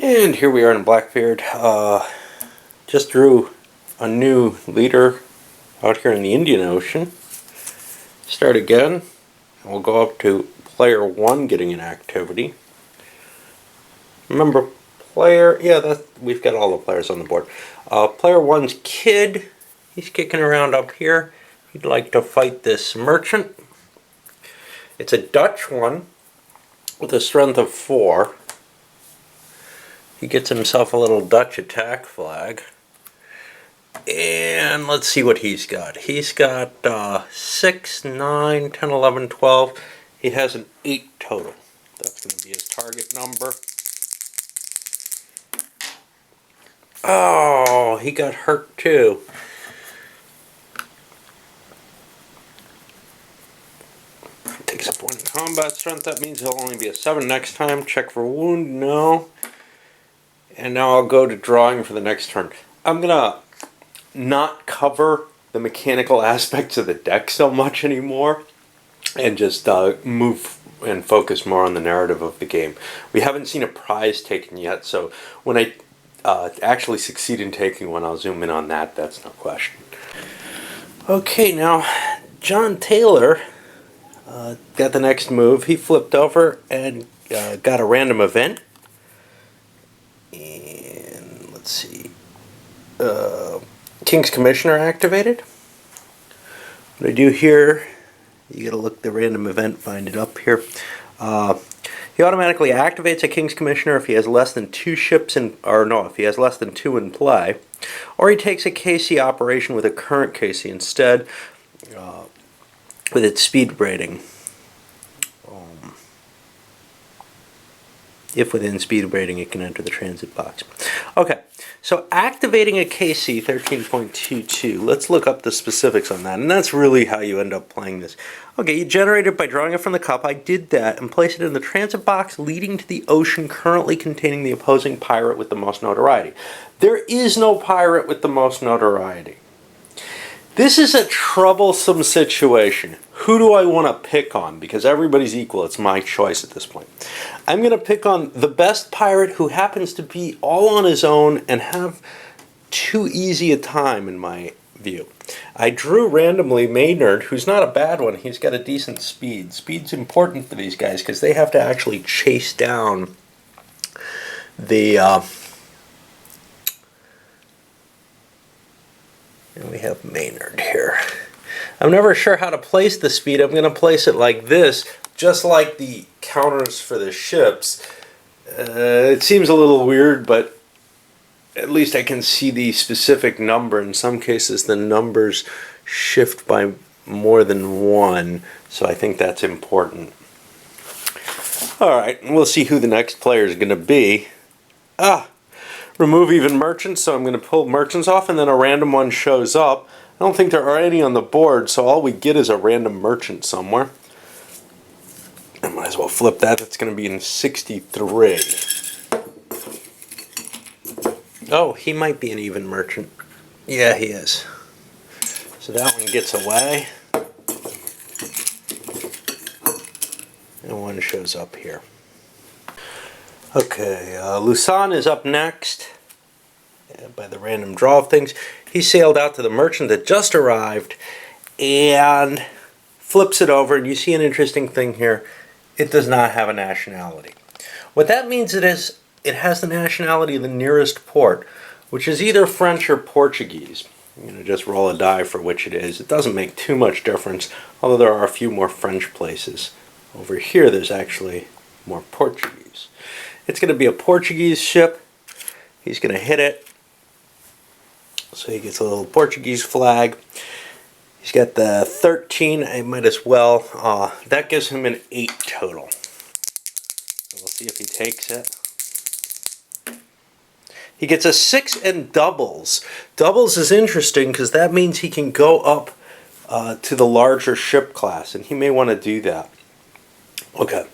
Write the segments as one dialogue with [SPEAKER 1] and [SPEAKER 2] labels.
[SPEAKER 1] And here we are in Blackbeard. Just drew a new leader out here in the Indian Ocean. Start again, and we'll go up to player 1 getting an activity. Remember, we've got all the players on the board. Player 1's Kid, he's kicking around up here. He'd like to fight this merchant. It's a Dutch one with a strength of 4. He gets himself a little Dutch attack flag. And let's see what he's got. He's got 6, 9, 10, 11, 12. He has an 8 total. That's going to be his target number. Oh, he got hurt too. Takes up 1 combat strength. That means he'll only be a 7 next time. Check for wound. No. And now I'll go to drawing for the next turn. I'm going to not cover the mechanical aspects of the deck so much anymore and just move and focus more on the narrative of the game. We haven't seen a prize taken yet, so when I actually succeed in taking one, I'll zoom in on that. That's no question. Okay, now John Taylor got the next move. He flipped over and got a random event. And let's see, King's Commissioner activated. What I do here, you gotta look the random event, find it up here. He automatically activates a King's Commissioner if he has less than 2 ships in, if he has less than 2 in play, or he takes a KC operation with a current KC instead, with its speed rating. If within speed rating, it can enter the transit box. Okay, so activating a KC 13.22. Let's look up the specifics on that, and that's really how you end up playing this. Okay, you generate it by drawing it from the cup. I did that and place it in the transit box leading to the ocean currently containing the opposing pirate with the most notoriety. There is no pirate with the most notoriety. This is a troublesome situation. Who do I want to pick on? Because everybody's equal. It's my choice at this point. I'm going to pick on the best pirate who happens to be all on his own and have too easy a time in my view. I drew randomly Maynard, who's not a bad one. He's got a decent speed. Speed's important for these guys because they have to actually chase down the... and we have Maynard here. I'm never sure how to place the speed. I'm going to place it like this, just like the counters for the ships. It seems a little weird, but at least I can see the specific number. In some cases, the numbers shift by more than 1, so I think that's important. Alright, we'll see who the next player is going to be. Remove even merchants, so I'm going to pull merchants off, and then a random one shows up. I don't think there are any on the board, so all we get is a random merchant somewhere. I might as well flip that. That's going to be in 63. Oh, he might be an even merchant. Yeah, he is. So that one gets away. And one shows up here. Okay, Lusan is up next by the random draw of things. He sailed out to the merchant that just arrived and flips it over, and you see an interesting thing here. It does not have a nationality. What that means it has the nationality of the nearest port, which is either French or Portuguese. I'm going to just roll a die for which it is. It doesn't make too much difference, although there are a few more French places. Over here there's actually more Portuguese. It's going to be a Portuguese ship. He's going to hit it. So he gets a little Portuguese flag. He's got the 13. I might as well. That gives him an 8 total. So we'll see if he takes it. He gets a 6 and doubles. Doubles is interesting because that means he can go up to the larger ship class, and he may want to do that. Okay.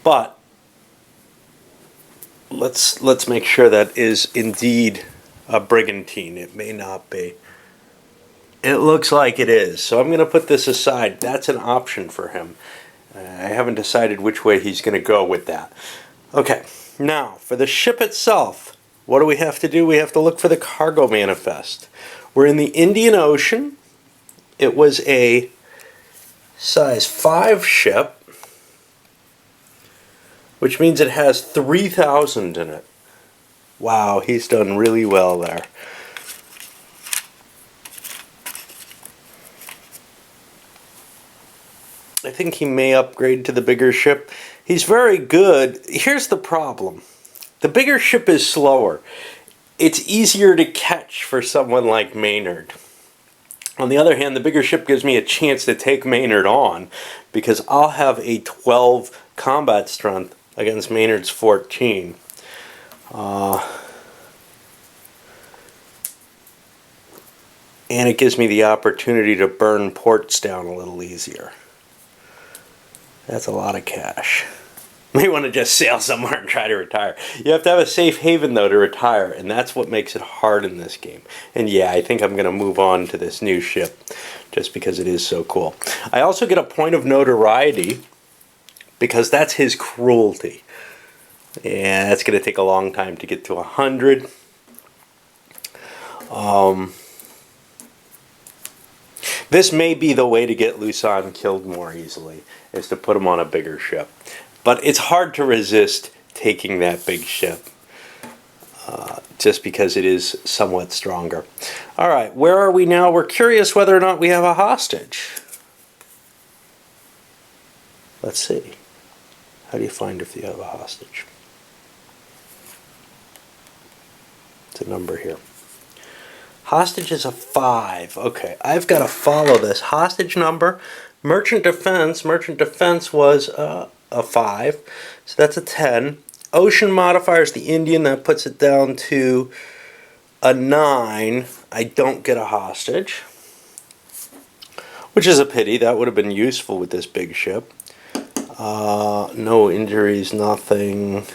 [SPEAKER 1] But let's make sure that is indeed a brigantine. It may not be. It looks like it is. So I'm going to put this aside. That's an option for him. I haven't decided which way he's going to go with that. Okay, Now, for the ship itself, what do we have to do? We have to look for the cargo manifest. We're in the Indian Ocean. It was a size 5 ship, which means it has 3,000 in it. Wow, he's done really well there. I think he may upgrade to the bigger ship. He's very good. Here's the problem. The bigger ship is slower. It's easier to catch for someone like Maynard. On the other hand, the bigger ship gives me a chance to take Maynard on because I'll have a 12 combat strength against Maynard's 14. And it gives me the opportunity to burn ports down a little easier. That's a lot of cash. May want to just sail somewhere and try to retire. You have to have a safe haven, though, to retire, and that's what makes it hard in this game. And yeah, I think I'm going to move on to this new ship, just because it is so cool. I also get a point of notoriety, because that's his cruelty. And that's going to take a long time to get to 100. This may be the way to get Lucan killed more easily, is to put him on a bigger ship. But it's hard to resist taking that big ship, just because it is somewhat stronger. Alright, where are we now? We're curious whether or not we have a hostage. Let's see. How do you find if you have a hostage? It's a number here. Hostage is a 5. Okay, I've got to follow this. Hostage number, merchant defense. Merchant defense was a 5, so that's a 10. Ocean modifier is the Indian. That puts it down to a 9. I don't get a hostage, which is a pity. That would have been useful with this big ship. No injuries, nothing.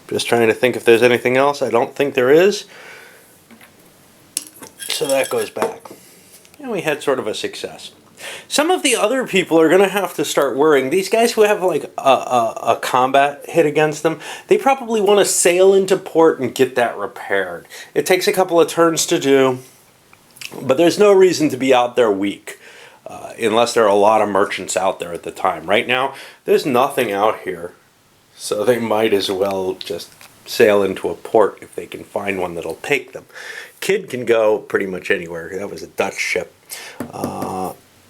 [SPEAKER 1] Just trying to think if there's anything else. I don't think there is. So that goes back. And we had sort of a success. Some of the other people are going to have to start worrying. These guys who have like a combat hit against them, they probably want to sail into port and get that repaired. It takes a couple of turns to do, but there's no reason to be out there weak, unless there are a lot of merchants out there at the time. Right now, there's nothing out here, so they might as well just sail into a port if they can find one that'll take them. Kid can go pretty much anywhere. That was a Dutch ship.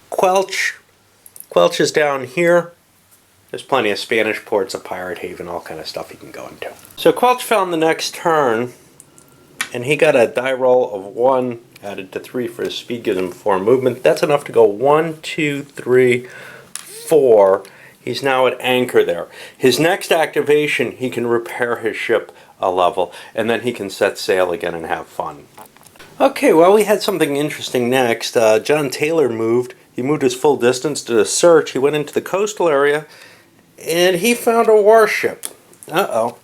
[SPEAKER 1] Quelch is down here. There's plenty of Spanish ports, a pirate haven, all kind of stuff he can go into. So Quelch found the next turn, and he got a die roll of 1 added to 3 for his speed, gives him 4 movement. That's enough to go 1, 2, 3, 4. He's now at anchor there. His next activation, he can repair his ship a level, and then he can set sail again and have fun. Okay, well, we had something interesting next. John Taylor moved. He moved his full distance to the search. He went into the coastal area, and he found a warship. Uh-oh.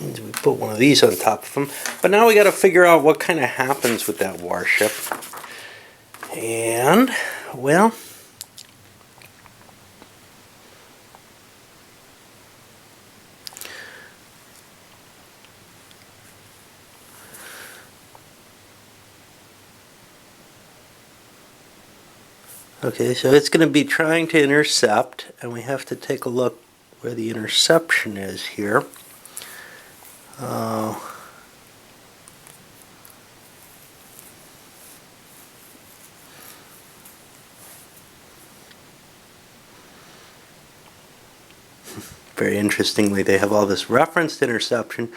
[SPEAKER 1] Means we put one of these on top of him. But now we got to figure out what kind of happens with that warship. And, well, okay, so it's going to be trying to intercept, and we have to take a look where the interception is here. Very interestingly, they have all this referenced interception,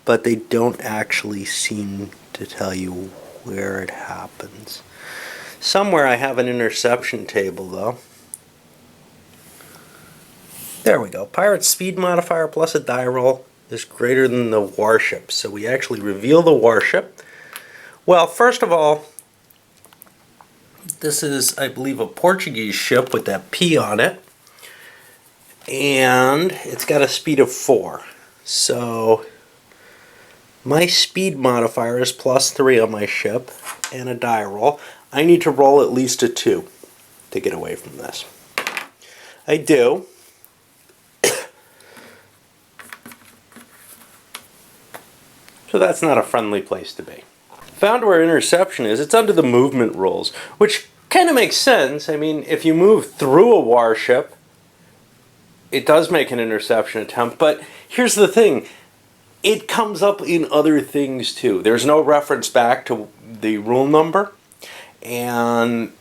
[SPEAKER 1] but they don't actually seem to tell you where it happens. Somewhere I have an interception table, though. There we go. Pirate's speed modifier plus a die roll is greater than the warship. So we actually reveal the warship. Well, first of all, this is, I believe, a Portuguese ship with that P on it. And it's got a speed of 4. So my speed modifier is plus 3 on my ship and a die roll. I need to roll at least a 2 to get away from this. I do. So that's not a friendly place to be. Found where interception is, it's under the movement rules, which kind of makes sense. I mean, if you move through a warship, it does make an interception attempt, but here's the thing. It comes up in other things too. There's no reference back to the rule number, and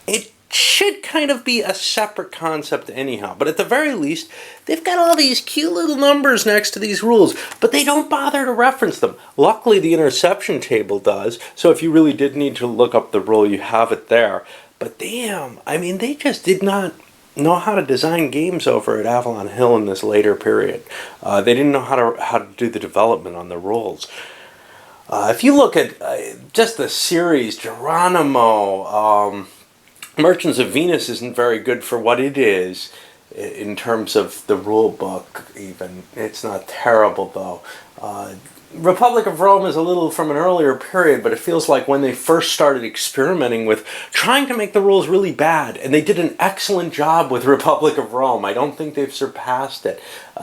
[SPEAKER 1] it should kind of be a separate concept anyhow. But at the very least, they've got all these cute little numbers next to these rules, but they don't bother to reference them. Luckily, the interception table does, so if you really did need to look up the rule, you have it there. But damn, I mean, they just did not know how to design games over at Avalon Hill in this later period. They didn't know how to do the development on the rules. If you look at just the series, Geronimo, Merchants of Venus isn't very good for what it is in terms of the rule book even. It's not terrible though. Republic of Rome is a little from an earlier period, but it feels like when they first started experimenting with trying to make the rules really bad, and they did an excellent job with Republic of Rome. I don't think they've surpassed it.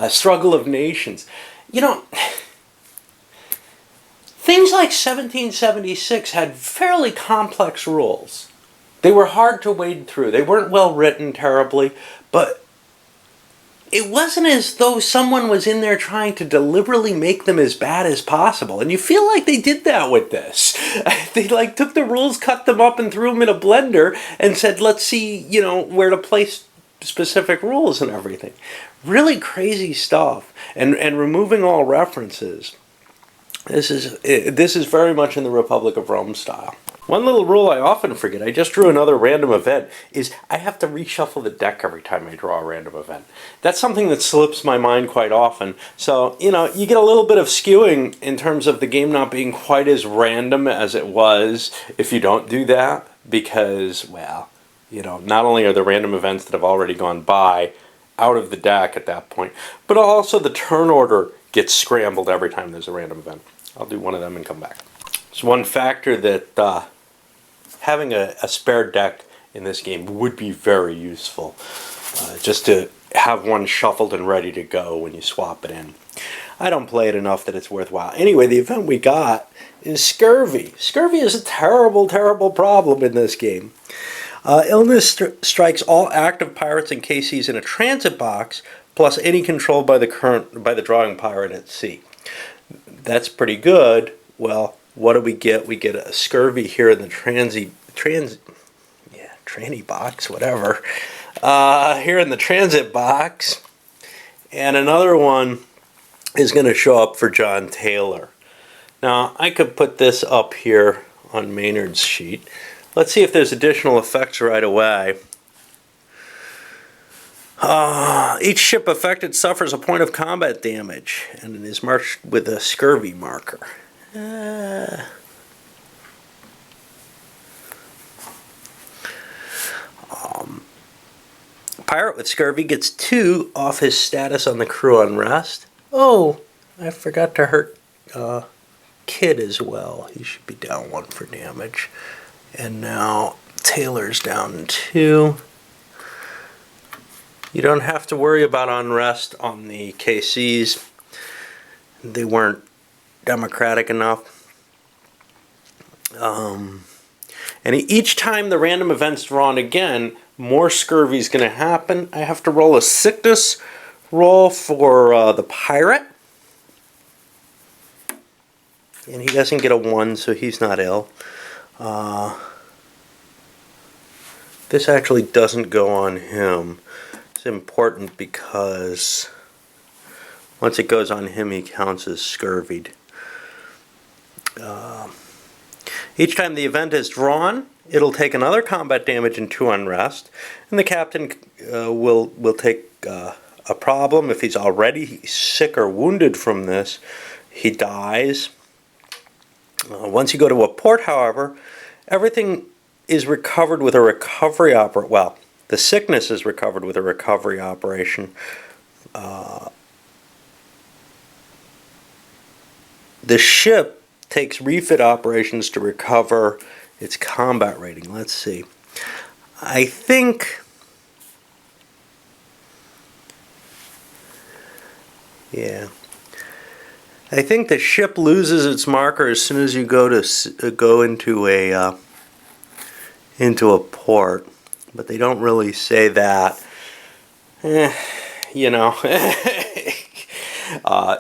[SPEAKER 1] Struggle of Nations. You know, things like 1776 had fairly complex rules. They were hard to wade through. They weren't well written terribly, but it wasn't as though someone was in there trying to deliberately make them as bad as possible. And you feel like they did that with this. They like took the rules, cut them up, and threw them in a blender and said, let's see, you know, where to place specific rules and everything. Really crazy stuff. And removing all references. This is very much in the Republic of Rome style. One little rule I often forget, I just drew another random event, is I have to reshuffle the deck every time I draw a random event. That's something that slips my mind quite often. So, you know, you get a little bit of skewing in terms of the game not being quite as random as it was if you don't do that, because, well, you know, not only are the random events that have already gone by out of the deck at that point, but also the turn order gets scrambled every time there's a random event. I'll do one of them and come back. It's one factor that having a spare deck in this game would be very useful. Just to have one shuffled and ready to go when you swap it in. I don't play it enough that it's worthwhile. Anyway, the event we got is scurvy. Scurvy is a terrible, terrible problem in this game. Illness strikes all active pirates and KCs in a transit box, plus any controlled by the drawing pirate at sea. That's pretty good. Well, what do we get? We get a scurvy here in the tranny box, whatever. Here in the transit box. And another one is going to show up for John Taylor. Now, I could put this up here on Maynard's sheet. Let's see if there's additional effects right away. Each ship affected suffers a point of combat damage and is marked with a scurvy marker. Pirate with scurvy gets 2 off his status on the crew unrest. Oh, I forgot to hurt Kid as well. He should be down 1 for damage. And now Taylor's down 2. You don't have to worry about unrest on the KCs. They weren't democratic enough. And each time the random event's drawn again, more scurvy is going to happen. I have to roll a sickness roll for the pirate. And he doesn't get a 1, so he's not ill. This actually doesn't go on him. It's important because once it goes on him, he counts as scurvied. Each time the event is drawn, it'll take another combat damage and 2 unrest, and the captain will take a problem. If he's already sick or wounded from this, he dies. Once you go to a port, however, everything is recovered with a recovery operation. Well, the sickness is recovered with a recovery operation. The ship takes refit operations to recover its combat rating. Let's see. I think, yeah, I think the ship loses its marker as soon as you go to go into a port, but they don't really say that. You know,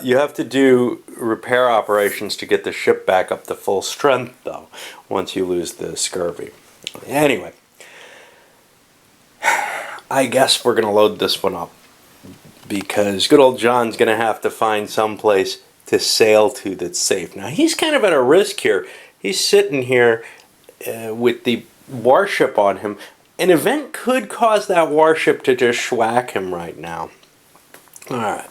[SPEAKER 1] you have to do repair operations to get the ship back up to full strength, though, once you lose the scurvy. Anyway, I guess we're going to load this one up, because good old John's going to have to find some place to sail to that's safe. Now, he's kind of at a risk here. He's sitting here with the warship on him. An event could cause that warship to just schwack him right now. Alright.